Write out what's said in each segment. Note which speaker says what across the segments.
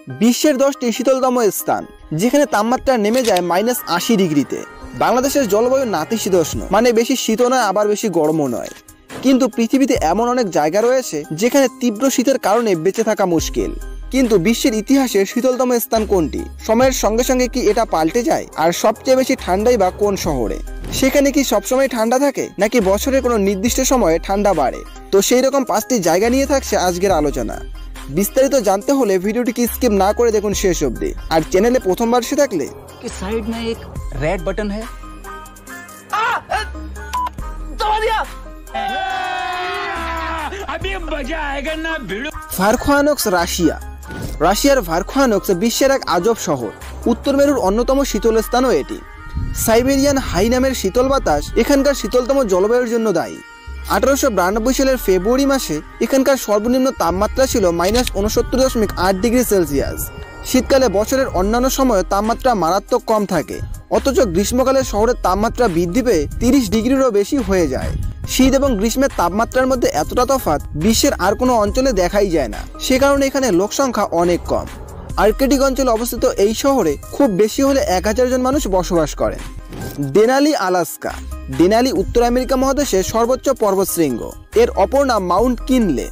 Speaker 1: বিশ্বের 10টি শীতলতম স্থান যেখানে তাপমাত্রা নেমে যায় -80 ডিগ্রিতে। বাংলাদেশের জলবায়ু নাতিশীতোষ্ণ, মানে বেশি শীতও নয় আবার বেশি গরমও নয়। কিন্তু পৃথিবীতে এমন অনেক জায়গা রয়েছে যেখানে তীব্র শীতের কারণে বেঁচে থাকা মুশকিল। কিন্তু বিশ্বের ইতিহাসে শীতলতম স্থান কোনটি? সময়ের সঙ্গে সঙ্গে কি এটা পাল্টে যায়? আর সবচেয়ে বেশি ঠান্ডাই বা কোন শহরে? সেখানে কি সবসময় ঠান্ডা থাকে, নাকি বছরের কোনো নির্দিষ্ট সময়ে ঠান্ডা বাড়ে? তো সেই রকম 5টি জায়গা নিয়ে থাকছে আজকের আলোচনা। বিস্তারিত জানতে হলে ভিডিওটিকে স্কিপ না করে দেখুন শেষ অবধি। আর চ্যানেলে প্রথমবার এসে থাকলে
Speaker 2: कि साइड में एक रेड बटन है। अभी मजा आएगा ना भिड़ो।
Speaker 1: ভারখোয়ানস্ক রাশিয়ার ভারখোয়ানস্ক বিশ্বের এক আজব শহর। উত্তর মেরুর অন্যতম শীতল স্থানও এটি। সাইবেরিয়ান হাই নামের শীতল বাতাস এখানকার শীতলতম জলবায়ুর জন্য দায়ী। 1892 সালের ফেব্রুয়ারি মাসে এখানকার সর্বনিম্ন তাপমাত্রা ছিল -69.8 ডিগ্রি সেলসিয়াস। শীতকালে বছরের অন্যান্য সময়ে তাপমাত্রা মারাত্মক কম থাকে, অথচ গ্রীষ্মকালে শহরের তাপমাত্রা বৃদ্ধি পেয়ে 30 ডিগ্রিরও বেশি হয়ে যায়। শীত এবং গ্রীষ্মের তাপমাত্রার মধ্যে এতটা তফাৎ বিশ্বের আর কোনো অঞ্চলে দেখাই যায় না। সে কারণে এখানে লোক সংখ্যা অনেক কম। আর্কটিক অঞ্চলে অবস্থিত এই শহরে খুব বেশি হলে 1000 জন মানুষ বসবাস করেন। Denali, Alaska. ডেনালি উত্তর আমেরিকা মহাদেশের সর্বোচ্চ পর্বতশৃঙ্গ। এর অপর নাম মাউন্ট কিনলে।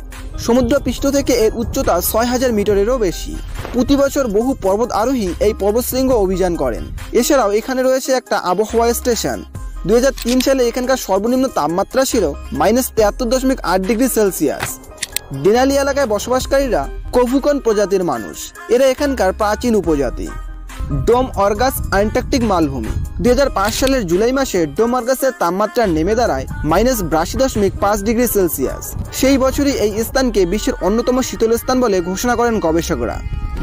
Speaker 1: সমুদ্রপৃষ্ঠ থেকে এর উচ্চতা 6000 মিটারেরও বেশি। প্রতি বছর বহু পর্বত আরোহী এই পর্বতশৃঙ্গ অভিযান করেন। এছাড়াও এখানে রয়েছে একটা আবহাওয়া স্টেশন। 2003 সালে এখানকার সর্বনিম্ন তাপমাত্রা ছিল -73.8 ডিগ্রি সেলসিয়াস। ডেনালি এলাকায় বসবাসকারীরা কভুকন প্রজাতির মানুষ। এরা এখানকার প্রাচীন উপজাতি। ডোম অর্গাস আন্টার্কটিক মালভূমি। 2005 সালের জুলাই মাসে ডোম অর্গাসের তাপমাত্রা নেমে দাঁড়ায় -82.5 ডিগ্রি সেলসিয়াস। সেই বছরই এই স্থানকে বিশ্বের অন্যতম শীতল স্থান বলে ঘোষণা করেন গবেষকরা।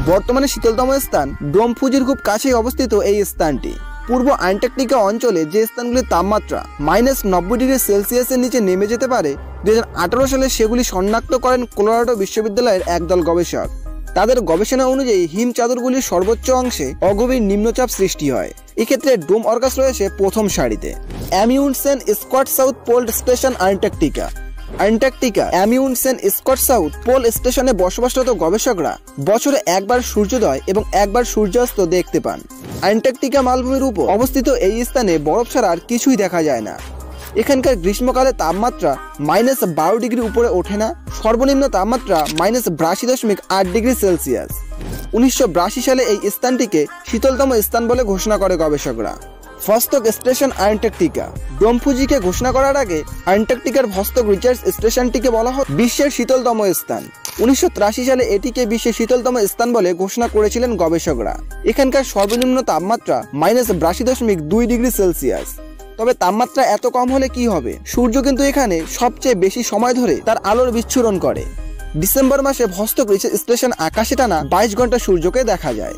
Speaker 1: বর্তমানে শীতলতম স্থান ডোম ফুজির খুব কাছেই অবস্থিত এই স্থানটি। পূর্ব আন্টার্কটিকা অঞ্চলে যে স্থানগুলির তাপমাত্রা -90 ডিগ্রি সেলসিয়াসের নিচে নেমে যেতে পারে, 2018 সালে সেগুলি শনাক্ত করেন কলোরাডো বিশ্ববিদ্যালয়ের একদল গবেষক। তাদের গবেষণা অনুযায়ী হিম চাদরগুলির সর্বোচ্চ অংশে অগভীর নিম্নচাপ সৃষ্টি হয়। এক্ষেত্রে ডোম অর্গাস রয়েছে প্রথম সারিতে। Amundsen Scott South Pole station, Antarctica. Amundsen Scott South Pole স্টেশনে বসবাসরত গবেষকরা বছরে একবার সূর্যোদয় এবং একবার সূর্যাস্ত দেখতে পান। আন্টার্কটিকা মালভূমির উপর অবস্থিত এই স্থানে বরফ ছাড়া আর কিছুই দেখা যায় না। এখানকার গ্রীষ্মকালে তাপমাত্রা -12 ডিগ্রি উপরে ওঠে না। সর্বনিম্ন তাপমাত্রা -82.8 ডিগ্রি সেলসিয়াস। 1982 সালে এই স্থানটিকে শীতলতম স্থান বলে ঘোষণা করে গবেষকরা। ভস্তক স্টেশন, আন্টার্কটিকা। ডোম ফুজিকে ঘোষণা করার আগে আন্টার্কটিকার ভস্তক রিসার্চ স্টেশনটিকে বলা হয় বিশ্বের শীতলতম স্থান। 1983 সালে এটিকে বিশ্বের শীতলতম স্থান বলে ঘোষণা করেছিলেন গবেষকরা। এখানকার সর্বনিম্ন তাপমাত্রা -82.2 ডিগ্রি সেলসিয়াস। তবে তাপমাত্রা এত কম হলে কি হবে? সূর্য কিন্তু এখানে সবচেয়ে বেশি সময় ধরে তার আলোর বিচ্ছুরণ করে। ডিসেম্বর মাসে ভস্তক রিসার্চ স্টেশন আকাশে টানা 22 ঘন্টা সূর্যকে দেখা যায়।